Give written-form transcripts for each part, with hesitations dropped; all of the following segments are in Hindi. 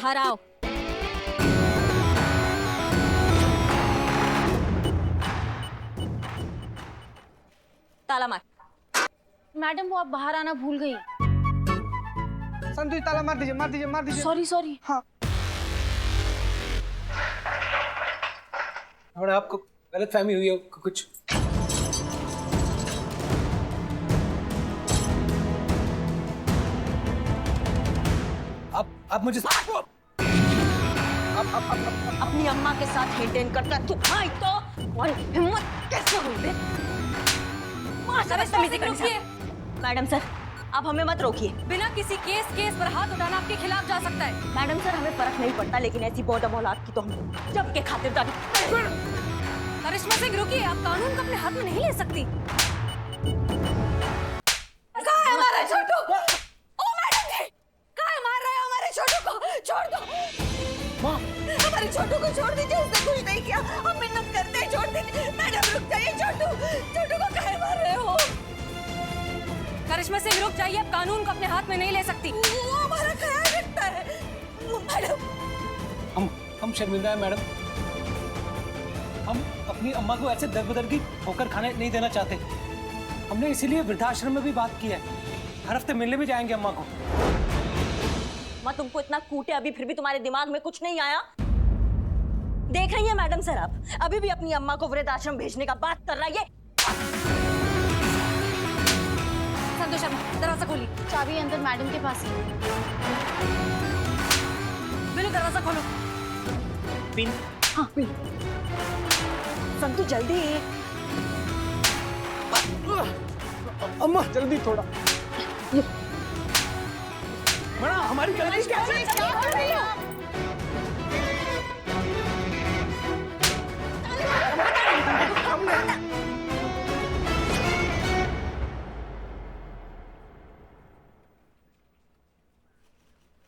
बाहर आओ। ताला मार। मैडम वो आप बाहर आना भूल गई। संतु जी ताला मार दीजिए, मार दीजिए, मार दीजिए। Sorry sorry. हाँ। और आपको गलतफहमी हुई है कुछ? आप मुझे अपनी अम्मा के साथ हेटेन करता तू भाई तो और हिम्मत कैसे हुई बे? मैडम सर आप हमें मत रोकिए। बिना किसी केस पर हाथ उठाना आपके खिलाफ जा सकता है। मैडम सर हमें फर्क नहीं पड़ता, लेकिन ऐसी बौद्ध औलाद की तो हम जब के खातिरदारी। करिश्मा सिंह रुकिए, आप कानून को अपने हाथ में नहीं ले सकती। कहाँ है हमारा छोटू? ओ मैडम जी, कहाँ मार रहे हो हमारे छोटू को? छोड़ दो हमारे छोटू को, छोड़ दीजिए, उसने कुछ नहीं किया, हम मिन्नत करते हैं, छोड़ दीजिए। मैडम रुक जाइए, छोटू को कहाँ मार रहे हो? करिश्मा सिंह रुक जाइए, आप कानून को अपने हाथ में नहीं ले सकती। वो हमारा ख्याल रखता है। मैडम हम शर्मिंदा है मैडम, हम अपनी अम्मा को ऐसे दर बदर की ठोकर खाने नहीं देना चाहते। हमने इसीलिए वृद्धाश्रम में भी बात की है, हर हफ्ते मिलने भी जाएंगे अम्मा को। मैं तुमको इतना कूटे अभी फिर भी तुम्हारे दिमाग में कुछ नहीं आया? देख रही है मैडम सर आप अभी भी अपनी अम्मा को वृद्धाश्रम भेजने का बात कर रहा है। संतोष शर्मा दरवाजा खोली। चाबी अंदर मैडम के पास है। बिल्लू दरवाजा खोलो। पिन। हाँ पिन। संतु जल्दी। अम्मा जल्दी थोड़ा। बड़ा हमारी गलती क्या है?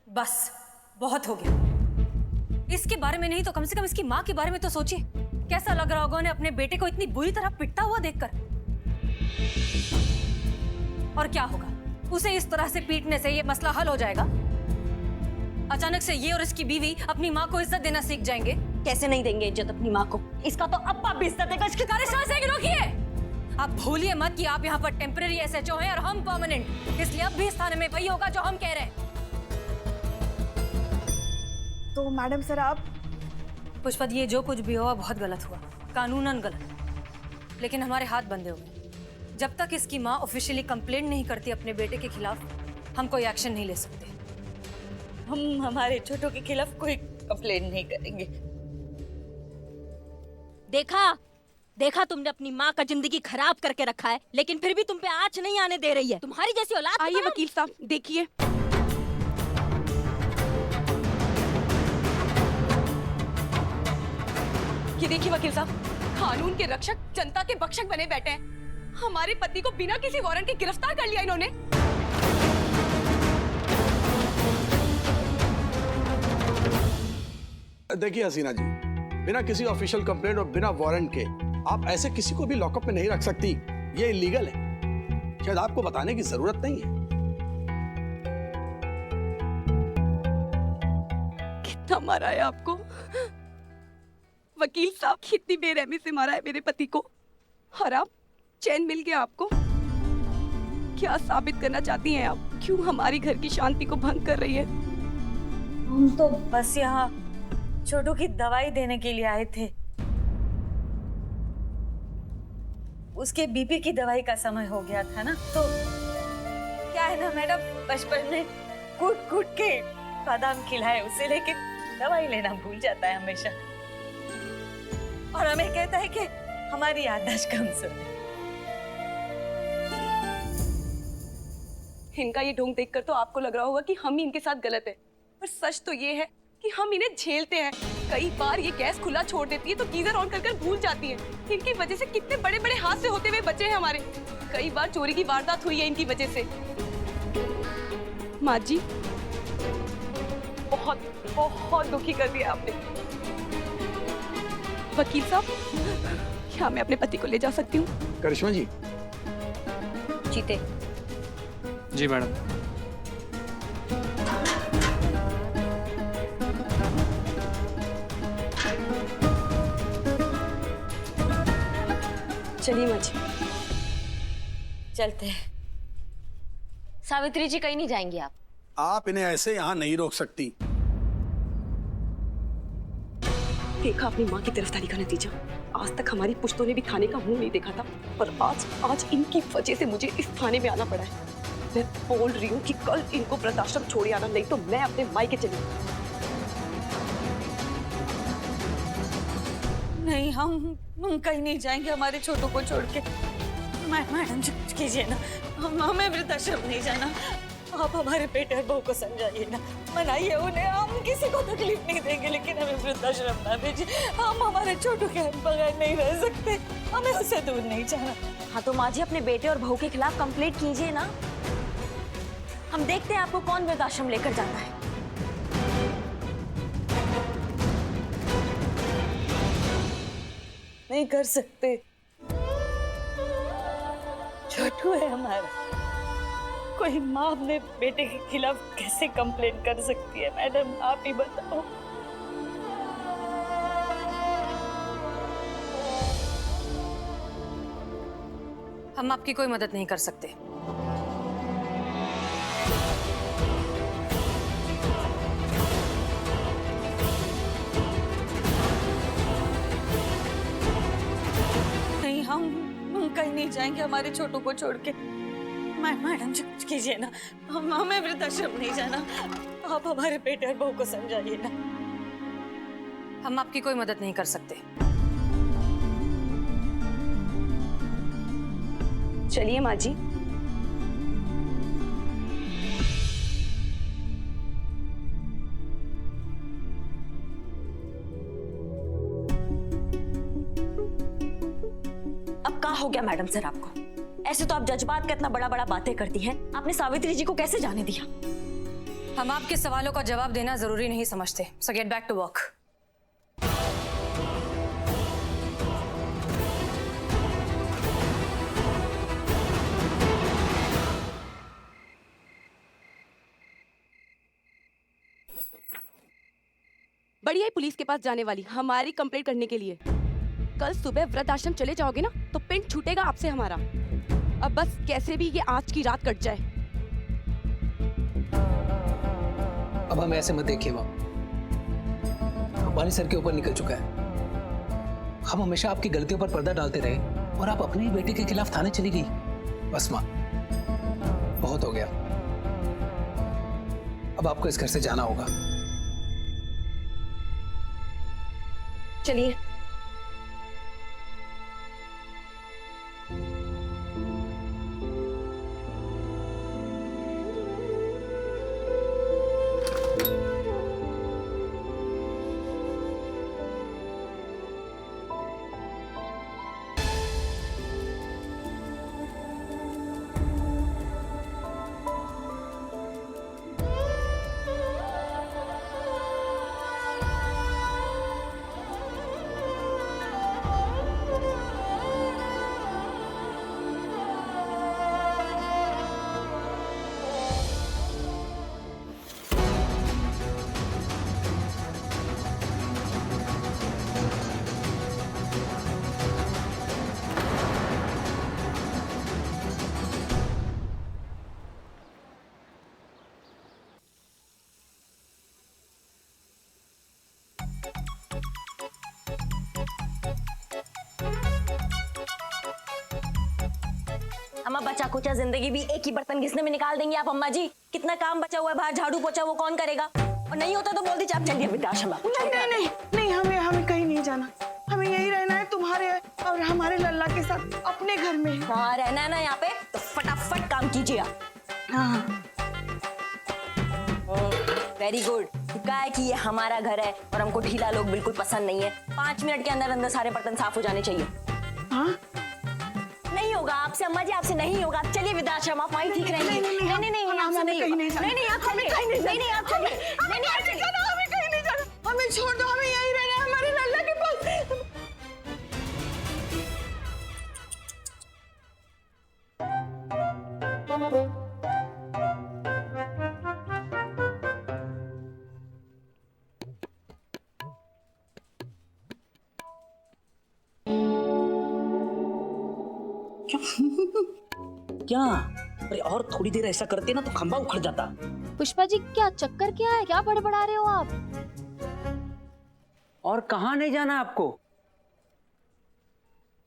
बस बहुत हो गया। इसके बारे में नहीं तो कम से कम इसकी माँ के बारे में तो सोचिए। कैसा लग रहा होगा उन्हें अपने बेटे को इतनी बुरी तरह पिटता हुआ देखकर। और क्या होगा, उसे इस तरह से पीटने से ये मसला हल हो जाएगा? अचानक से ये और इसकी बीवी अपनी माँ को इज्जत देना सीख जाएंगे। कैसे नहीं देंगे इज्जत अपनी माँ को? इसका तो अब्बा भी इज्जत देगा। इसकी करिश्मा सिंह रोकिए, आप भूलिए मत कि आप यहाँ पर टेम्पररी एसएचओ हैं और हम परमानेंट, इसलिए अब भी इस थाने में वही होगा जो हम कह रहे हैं। तो मैडम सर आप पुष्पा ये जो कुछ भी हुआ बहुत गलत हुआ, कानूनन गलत, लेकिन हमारे हाथ बंधे हुए। जब तक इसकी माँ ऑफिशियली कंप्लेंट नहीं करती अपने बेटे के खिलाफ, हम कोई एक्शन नहीं ले सकते। हम हमारे छोटों के खिलाफ कोई कंप्लेंट नहीं करेंगे। देखा तुमने अपनी माँ का जिंदगी खराब करके रखा है, लेकिन फिर भी तुम पे आँच नहीं आने दे रही है। तुम्हारी जैसी औलाद। आइए वकील साहब देखिए। ये देखिए वकील साहब, कानून के रक्षक जनता के बख्शक बने बैठे हैं। हमारे पति को बिना किसी वारंट के गिरफ्तार कर लिया इन्होंने। देखिए हसीना जी, बिना किसी ऑफिशियल कंप्लेंट और बिना वारंट के आप ऐसे किसी को भी लॉकअप में नहीं रख सकती। ये इलीगल है। शायद आपको बताने की जरूरत नहीं है। कितना मारा है आपको वकील साहब, कितनी बेरहमी से मारा है मेरे पति को। और आप चैन मिल गया आपको? क्या साबित करना चाहती हैं आप? क्यों हमारी घर की शांति को भंग कर रही है? हम तो बस यहाँ छोटू की दवाई देने के लिए आए थे। उसके बीपी की दवाई का समय हो गया था ना, तो क्या है ना मैडम, बचपन में कूट कूट के बादाम खिलाए उसे, लेकिन दवाई लेना भूल जाता है हमेशा। और हमें कहता है कि हमारी याददाश्त कमजोर है। इनका ये ढोंग देखकर तो आपको लग रहा होगा कि हम ही इनके साथ गलत है, पर सच तो ये है कि हम इन्हें झेलते हैं। कई बार ये गैस खुला छोड़ देती है तो गीजर ऑन कर भूल जाती है। इनकी वजह से कितने बड़े बड़े हादसे होते हुए बचे हैं हमारे। कई बार चोरी की वारदात हुई है इनकी वजह से। माँ जी, बहुत बहुत दुखी कर दिया आपने। वकील साहब, क्या मैं अपने पति को ले जा सकती हूँ? करिश्मा जी। जीते। जी मैडम। चलिए माँ जी। चलते हैं। सावित्री जी कहीं नहीं जाएंगी आप? आप इन्हें ऐसे यहाँ नहीं रोक सकती। देखा अपनी माँ की तरफदारी का नतीजा। आज तक हमारी पुश्तों ने भी थाने का मुंह नहीं देखा था, पर आज इनकी वजह से मुझे इस थाने में आना पड़ा है। मैं बोल रही हूँ कि कल इनको वृद्धाश्रम छोड़ आना, नहीं तो मैं अपने मायके चली। नहीं, हम कहीं नहीं जाएंगे हमारे छोटू को छोड़ के। मैडम जी कुछ कीजिए ना, हमें वृद्धाश्रम नहीं जाना। आप हमारे बेटे और बहू को समझाइए ना, मनाइए उन्हें। हम किसी को तकलीफ नहीं देंगे, लेकिन हमें वृद्धाश्रम ना भेजिए। हम हमारे छोटू के बगैर नहीं रह सकते, हमें उससे दूर नहीं जाना। हाँ तो माँ जी अपने बेटे और बहू के खिलाफ कंप्लेंट कीजिए ना। हम देखते हैं आपको कौन वृद्धाश्रम लेकर जाता है। नहीं कर सकते, छोटू है हमारा। कोई माँ अपने बेटे के खिलाफ कैसे कंप्लेंट कर सकती है? मैडम आप ही बताओ। हम आपकी कोई मदद नहीं कर सकते। नहीं, हम कहीं नहीं जाएंगे हमारे छोटू को छोड़ के। मैडम जी कुछ कीजिए ना, हमें वृद्धाश्रम नहीं जाना। आप हमारे बेटे और बहू को समझाइए ना। हम आपकी कोई मदद नहीं कर सकते। चलिए माँ जी। अब क्या हो गया मैडम सर आपको? ऐसे तो आप जज्बात का इतना बड़ा बड़ा बातें करती हैं, आपने सावित्री जी को कैसे जाने दिया? हम आपके सवालों का जवाब देना जरूरी नहीं समझते, so get back to work. बढ़िया ही पुलिस के पास जाने वाली हमारी कंप्लेंट करने के लिए। कल सुबह वृद्धाश्रम चले जाओगे ना तो पिंड छूटेगा आपसे हमारा। अब बस कैसे भी ये आज की रात कट जाए। अब हमें ऐसे मत देखिए माँ, हमारे सर के ऊपर निकल चुका है। हम हमेशा आपकी गलतियों पर पर्दा डालते रहे और आप अपने ही बेटे के खिलाफ थाने चली गई। बस माँ, बहुत हो गया। अब आपको इस घर से जाना होगा। चलिए। अम्मा बचा कुचा जिंदगी भी एक ही बर्तन घिसने में निकाल देंगी आप अम्मा जी। कितना काम बचा हुआ है बाहर, झाड़ू पोछा वो कौन करेगा? और नहीं होता तो बोल दीजिए आप जल्दी वृद्धाश्रम। नहीं, हमें कहीं नहीं जाना। हमें यही रहना है तुम्हारे और हमारे लल्ला के साथ अपने घर में। हाँ रहना है ना यहाँ पे, तो फटाफट काम कीजिए आप। हाँ वेरी गुड। क्या है कि ये हमारा घर है और हमको ढीला लोग बिल्कुल पसंद नहीं है। 5 मिनट के अंदर अंदर सारे बर्तन साफ हो जाने चाहिए। हाँ नहीं होगा आपसे अम्मा जी, आपसे नहीं होगा। आप चलिए वृद्धाश्रम, आप वहीं ठीक रहेंगे। नहीं आपसे नहीं होगा। नहीं आप चलिए। नहीं आप चलिए। नहीं आप चलिए। हमें कहीं नहीं जाना। हमें छोड़ दो, हमें यही रहना है हमारे लल्ला के पास। क्या? अरे और थोड़ी देर ऐसा करते ना तो खंबा उखड़ जाता। पुष्पा जी क्या चक्कर क्या है, क्या बड़बड़ा रहे हो आप? और कहाँ नहीं जाना आपको?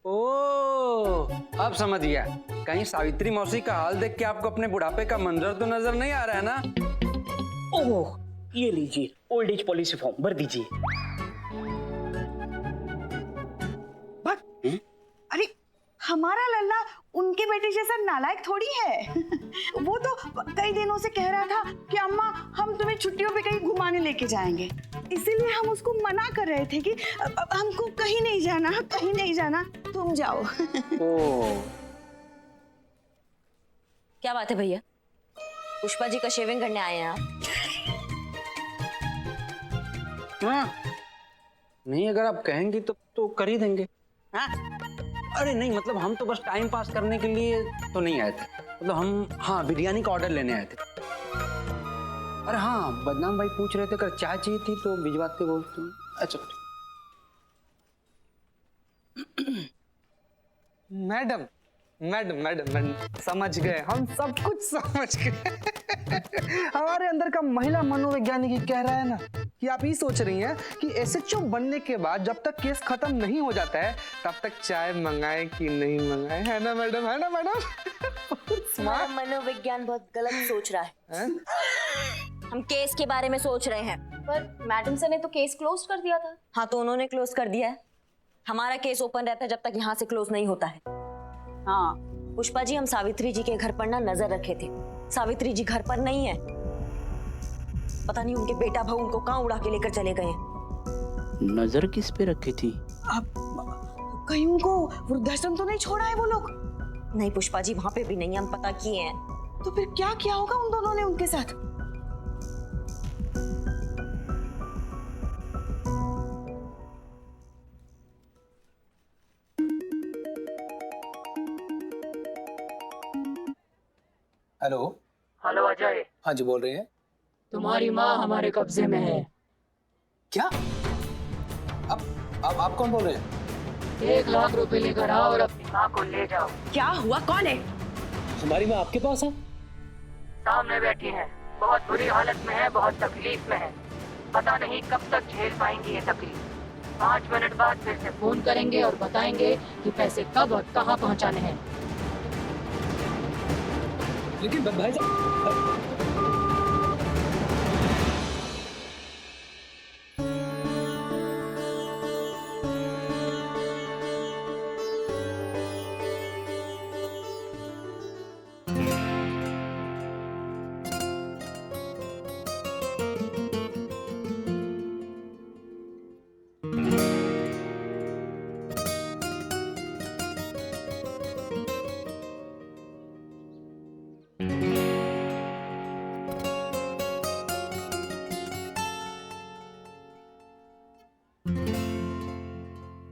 ओ, अब समझ गया। कहीं सावित्री मौसी का हाल देख के आपको अपने बुढ़ापे का मंजर तो नजर नहीं आ रहा है ना? ओह, ये लीजिए ओल्ड एज पॉलिसी फॉर्म भर दीजिए। अरे हमारा लल्ला उनके बेटे जैसा नालायक थोड़ी है। वो तो कई दिनों से कह रहा था कि अम्मा हम तुम्हें छुट्टियों पे कहीं घुमाने लेके जाएंगे, इसीलिए हम उसको मना कर रहे थे कि हमको कहीं नहीं जाना, कहीं नहीं जाना, तुम जाओ। ओ, क्या बात है भैया, पुष्पा जी का शेविंग करने आए हैं आप? हाँ, नहीं अगर आप कहेंगी तो कर ही देंगे। हाँ? अरे नहीं मतलब हम तो बस टाइम पास करने के लिए तो नहीं आए थे, मतलब हम हाँ बिरयानी का ऑर्डर लेने आए थे। अरे हाँ, बदनाम भाई पूछ रहे थे अगर चाय चाहिए थी तो भिजवाते बोलते हैं। अच्छा मैडम मैडम मैडम मैडम समझ गए, हम सब कुछ समझ गए। हमारे अंदर का महिला मनोवैज्ञानिक कह रहा है ना कि आप ये सोच रही हैं कि एसएचओ बनने के बाद जब तक केस खत्म नहीं हो जाता है तब तक चाय मंगाए कि नहीं मंगाए, है ना मैडम? है ना मैडम? हमारा मनोविज्ञान बहुत गलत सोच रहा है। हम केस के बारे में सोच रहे हैं। पर मैडम सर ने तो केस क्लोज कर दिया था। हाँ तो उन्होंने क्लोज कर दिया है, हमारा केस ओपन रहता है जब तक यहाँ से क्लोज नहीं होता है। हाँ पुष्पा जी, हम सावित्री जी के घर पर ना नजर रखे थे, सावित्री जी घर पर नहीं है। पता नहीं उनके बेटा भाऊ उनको कहाँ उड़ा के लेकर चले गए। नजर किस पे रखी थी? अब कहीं उनको वृद्धाश्रम तो नहीं छोड़ा है वो लोग? नहीं पुष्पा जी, वहां पे भी नहीं, हम पता किए हैं। तो फिर क्या किया होगा उन दोनों ने उनके साथ? हेलो हेलो अजय, हाँ जी बोल रहे हैं। तुम्हारी माँ हमारे कब्जे में है। क्या? अब आप कौन बोल रहे हैं? 1 लाख रुपए लेकर आओ और अपनी माँ को ले जाओ। क्या हुआ, कौन है? हमारी माँ आपके पास है? सामने बैठी है, बहुत बुरी हालत में है, बहुत तकलीफ में है। पता नहीं कब तक झेल पाएंगी ये तकलीफ। 5 मिनट बाद फिर से फोन करेंगे और बताएंगे कि पैसे कब और कहाँ पहुँचाने हैं। लेकिन भाई साहब,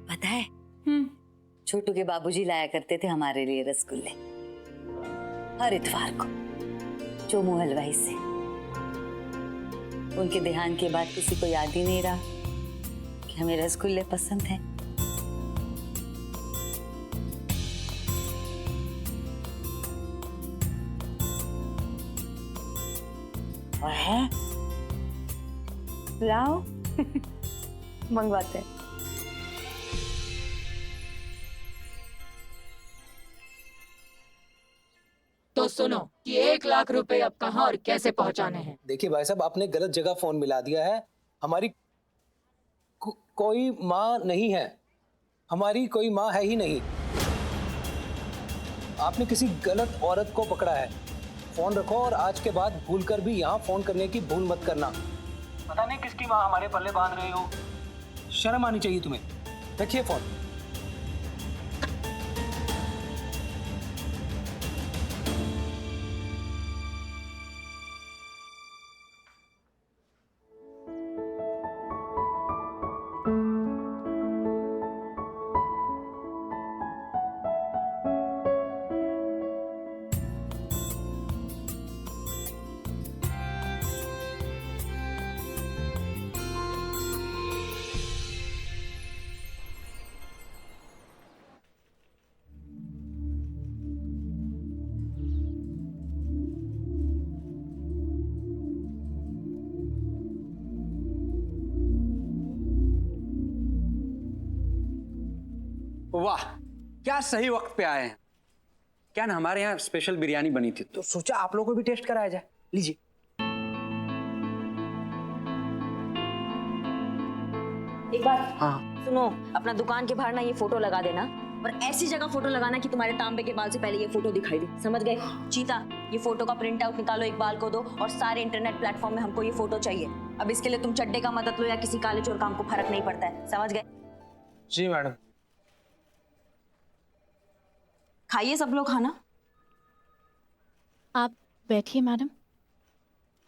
पता है छोटू के बाबूजी लाया करते थे हमारे लिए रसगुल्ले हर इतवार को, चोमू हलवाई से। उनके देहांत के बाद किसी को याद ही नहीं रहा कि हमें रसगुल्ले पसंद हैं। और है, लाओ मंगवाते हैं। तो सुनो कि 1 लाख रुपए अब कहाँ और कैसे पहुँचाने हैं। देखिए भाई साहब, आपने गलत जगह फोन मिला दिया है। हमारी कोई माँ नहीं है, हमारी कोई माँ है ही नहीं। आपने किसी गलत औरत को पकड़ा है। फोन रखो और आज के बाद भूलकर भी यहाँ फोन करने की भूल मत करना। पता नहीं किसकी माँ हमारे पल्ले बांध रहे हो, शर्म आनी चाहिए तुम्हें। रखिए फोन। वाह, क्या सही वक्त पे आए हैं। क्या ना, हमारे यहाँ स्पेशल बिरयानी बनी थी तो सोचा आप लोगों को भी टेस्ट कराया जाए। लीजिए। एक बार हाँ। सुनो, अपना दुकान के बाहर ना ये फोटो लगा देना, और ऐसी जगह फोटो लगाना कि तुम्हारे तांबे के बाल से पहले ये फोटो दिखाई दे। समझ गए? चीता, ये फोटो का प्रिंट आउट निकालो, एक बाल को दो, और सारे इंटरनेट प्लेटफॉर्म में हमको ये फोटो चाहिए। अब इसके लिए तुम चड्डे का मदद लो या किसी काले चोर का, हमको फर्क नहीं पड़ता है। समझ गए? जी मैडम। खाइए सब लोग खाना। आप बैठिए मैडम।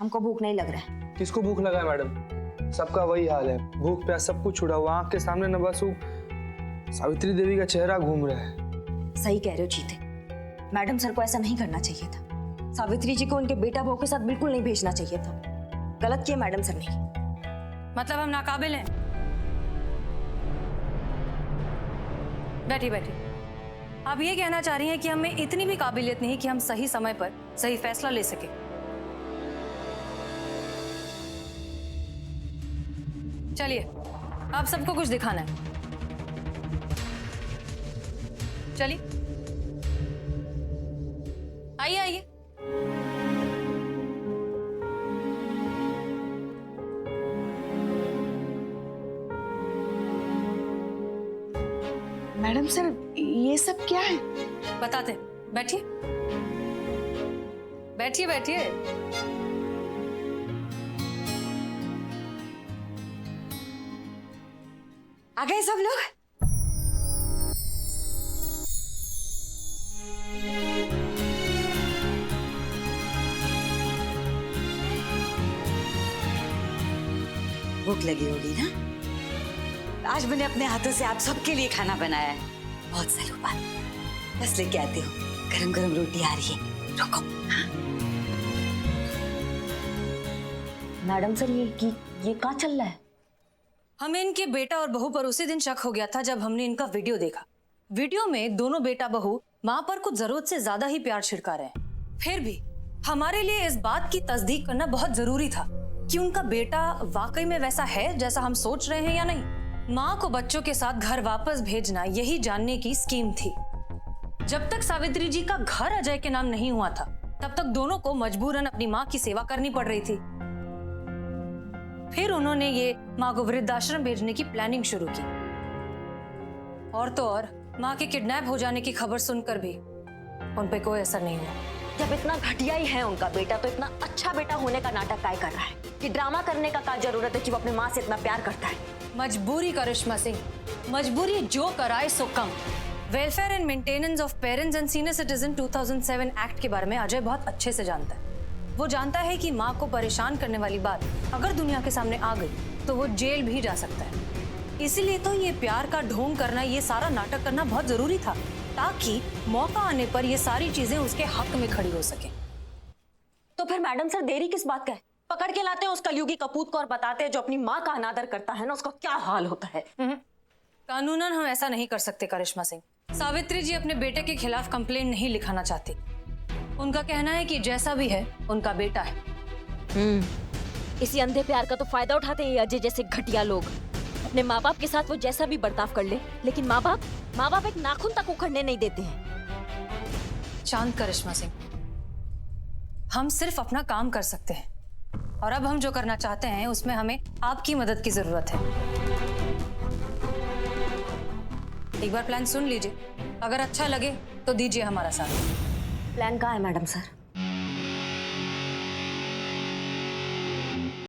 हमको भूख नहीं लग रहा है। किसको भूख लगा है मैडम? सबका वही हाल है, भूख प्यास सब कुछ छुड़ा हुआ। आंख के सामने न बस वो सावित्री देवी का चेहरा घूम रहा है। सही कह रहे हो चीते, मैडम सर को ऐसा नहीं करना चाहिए था। सावित्री जी को उनके बेटा बहू के साथ बिल्कुल नहीं भेजना चाहिए था। गलत किया मैडम सर ने। मतलब हम नाकाबिल हैं? बैठी बैठी। आप ये कहना चाह रही हैं कि हमें इतनी भी काबिलियत नहीं कि हम सही समय पर सही फैसला ले सके? चलिए, आप सबको कुछ दिखाना है। चलिए, आइए आइए। मैडम सर, ये सब क्या है? बताते हैं। बैठिए बैठिए बैठिए। आ गए सब लोग? भूख लगी होगी ना? आज मैंने अपने हाथों से आप सबके लिए खाना बनाया है। बहुत सालों बाद। बस लेके आती हूँ, गरम गरम रोटी आ रही है। रुको। मैडम सर, ये क्या चल रहा है? हमें इनके बेटा और बहू पर उसी दिन शक हो गया था जब हमने इनका वीडियो देखा। वीडियो में दोनों बेटा बहू माँ पर कुछ जरूरत से ज्यादा ही प्यार छिड़का रहे हैं। फिर भी हमारे लिए इस बात की तस्दीक करना बहुत जरूरी था कि उनका बेटा वाकई में वैसा है जैसा हम सोच रहे हैं या नहीं। माँ को बच्चों के साथ घर वापस भेजना यही जानने की स्कीम थी। जब तक सावित्री जी का घर अजय के नाम नहीं हुआ था तब तक दोनों को मजबूरन अपनी माँ की सेवा करनी पड़ रही थी। फिर उन्होंने ये माँ को वृद्धाश्रम भेजने की प्लानिंग शुरू की। और तो और माँ के किडनैप हो जाने की खबर सुनकर भी उन पे कोई असर नहीं हुआ। जब इतना घटिया ही है उनका बेटा, तो इतना अच्छा बेटा होने का नाटक काय कर रहा है कि ड्रामा करने का क्या जरूरत है कि वो अपनी माँ से इतना प्यार करता है। मजबूरी करिश्मा सिंह, मजबूरी जो कराए सो कम। Welfare and maintenance of parents and senior citizen 2007 act के बारे में अजय बहुत अच्छे से जानता है। वो जानता है कि माँ को परेशान करने वाली बात अगर दुनिया के सामने आ गई तो वो जेल भी जा सकता है। इसीलिए तो ये प्यार का ढोंग करना, ये सारा नाटक करना बहुत जरूरी था ताकि मौका आने पर ये सारी चीजें उसके हक में खड़ी हो सके। तो फिर मैडम सर देरी किस बात का है? पकड़ के लाते हैं उस कलयुगी कपूत को और बताते हैं जो अपनी माँ का अनादर करता है ना, उसका क्या हाल होता है। कानूनन हम ऐसा नहीं कर सकते करिश्मा सिंह। सावित्री जी अपने बेटे के खिलाफ कंप्लेंट नहीं लिखाना चाहती। उनका कहना है कि जैसा भी है उनका बेटा है। इसी अंधे प्यार का तो फायदा उठाते हैं अजय जैसे घटिया लोग। अपने माँ बाप के साथ वो जैसा भी बर्ताव कर ले, लेकिन माँ बाप एक नाखून तक उखड़ने नहीं देते हैं। शांत करिश्मा सिंह, हम सिर्फ अपना काम कर सकते हैं और अब हम जो करना चाहते हैं उसमें हमें आपकी मदद की जरूरत है। एक बार प्लान सुन लीजिए, अगर अच्छा लगे तो दीजिए हमारा साथ। प्लान कहाँ है मैडम सर?